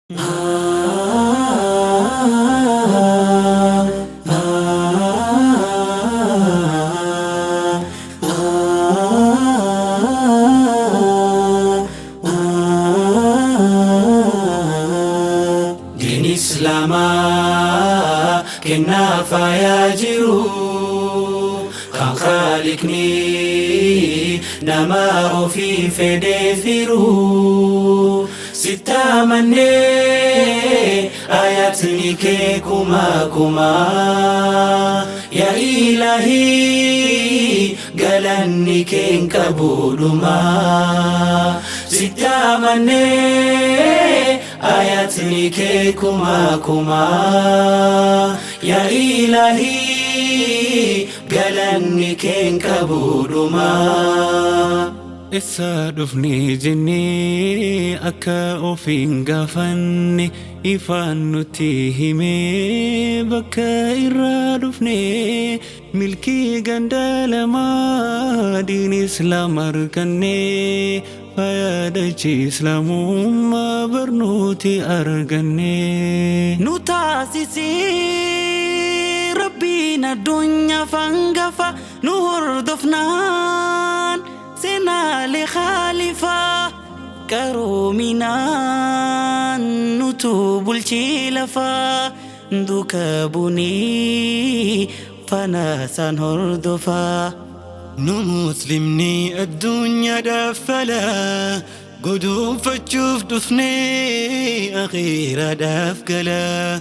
دين إسلاما كنا فياجرو كان خالقني نما في فدفرو ستة مني آياتني كما كما يا إلهي قالني كن كبودما ستة مني آياتني كما كما يا إلهي قالني كن كبودما Isa dhufni jennee akka ofiin gaafanne ifaan nutti hime bakka irraa dhufne milkii ganda lamaa diin islaam arganne fayyadachi islaamummaa barnooti arganne. Nu taasisi rabbiin addunyaa fangafa nu hordofnaan سنا لخالفة كرومنا نتوب الشلفة دكابني فناسا هردفا مسلمني الدنيا دفلا قدوم فتشوف دفني أخيرا دفكلا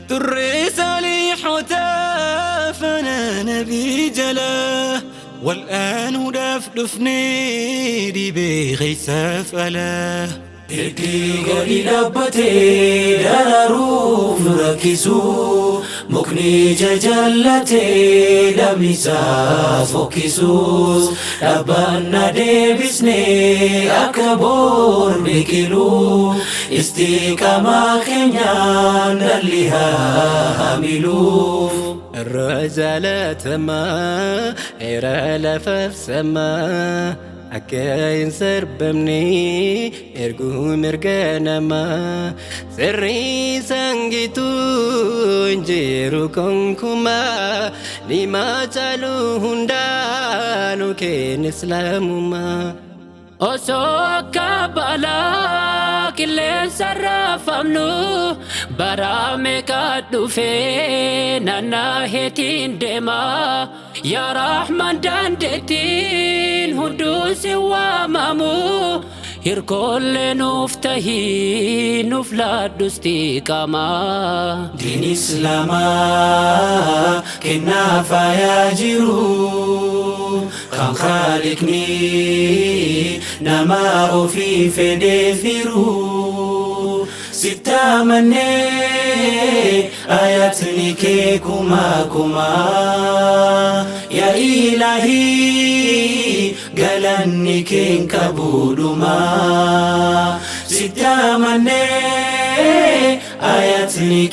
تري صالح وتافنا نبي جلا والآن دفني دي بغيساف ألا تركي قولي لبتي داروف نركسو مكني ججلتي لبنسا فوكسوس لبنا ديبسني أكبر بكيلو استيقاما خنيان دلها هميلو الرجالات ما إرالة ففسما أكاين سربمني إرقو مرقانا ما سري سانجتو انجيرو كونكما لما جالو هندانو كين إسلام ما Osoka bala kile sarrafamnu barame kadufe nana hetin dema ya rahman dandetin hudusi wa mamu hirkolle nuftahi nuflad istiqama دين إسلاما كنا فياجرو كان خالقني نما في فدفرو ستة مني آياتني كما يا إلهي قالني كن كبودما ستة مني آياتني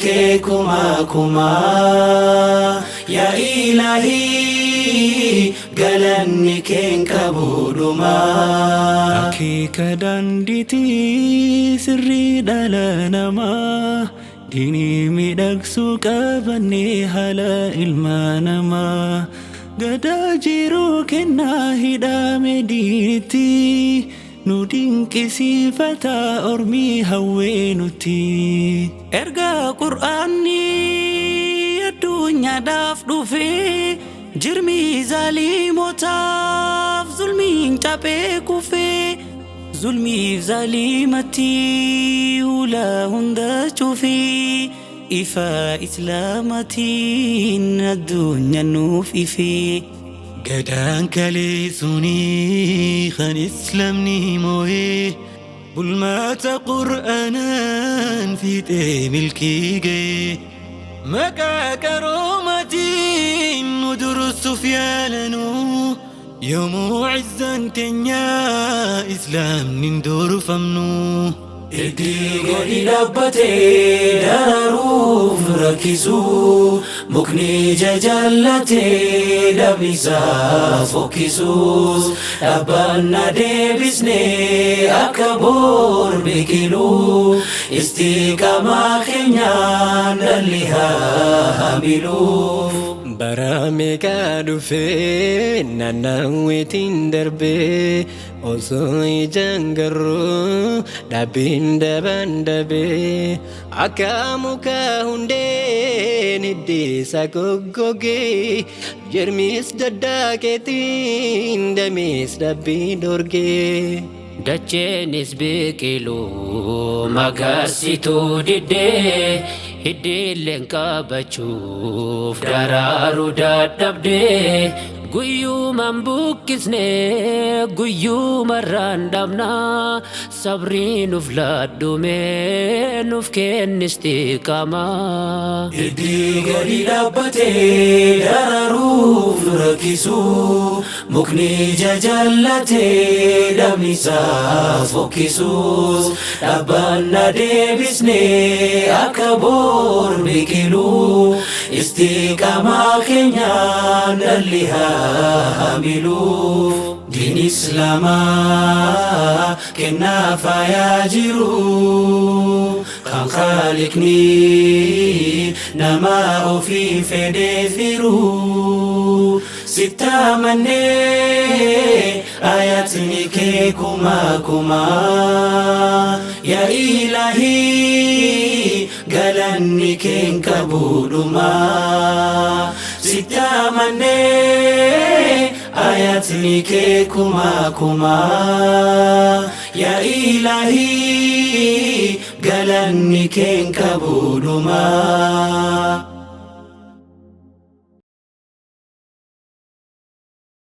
كما يا إلهي قالني كن كبودما أكيكا دانديتي سري دالانما ديني ميدكسو كابني هلا المانما قدا جيرو كنا هدا مدينتي نودين كسي فتا أرمي هوينوتي إرقا قرآني الدنيا دافدو في جرمي ظالموتاف ظلمين تابيكو في ظلمي ظالمتي ولا هندا تشوفي إفا إسلامتي الدنيا نوفي في قدان كليسوني خان إسلامني مويه بلمات قرآنا في تملكي جي مكا كرومتي ندرس فيالنو يوم عزا كنيا إسلام نندور فمنو Iddii gadi dhaabbatee daraaruuf rakkisuu mukni jajaallatee dhabnisaa fokkisuus dhaabbanna deebisnee akka boor biqiluu istiqaamaa keenyaan dhalli haa hamiluuf. Bara meeqa dhufee naannawweetiin darbee osoo ijaan garuu dhaabbiin dabee akka muka hundeen hiddeessa goggogee jarmis daddaakeetiin damees dhabbii dorgee. Dacheenis biqiluu magarsituu diddee hiddiilleen qabachuuf daraaruu dadhabdee guyyumaan buqqisnee guyyuumarraan dhabnaa sabrii nuuf laadhumee nuuf kennis istiqaamaa. Iddii gadi dhaabbatee daraaruuf rakkisuu mukni jajaallatee dhabnisaa fokkisuus dhaabbanna deebisnee akka boor biqiluu istiqaamaa keenyaan dhalli haa hamiluuf. Diin Islaamaa kennaa faayaa jiru kan Khaliqni nama ofii fedhee firu sitti amannee ayatni kee kumaa kumaa yaa Ilaahii galanni keen qabuudhumaa sitti amannee ayatni kee kumaa kumaa yaa Ilaahii galanni keen qabuudhumaa.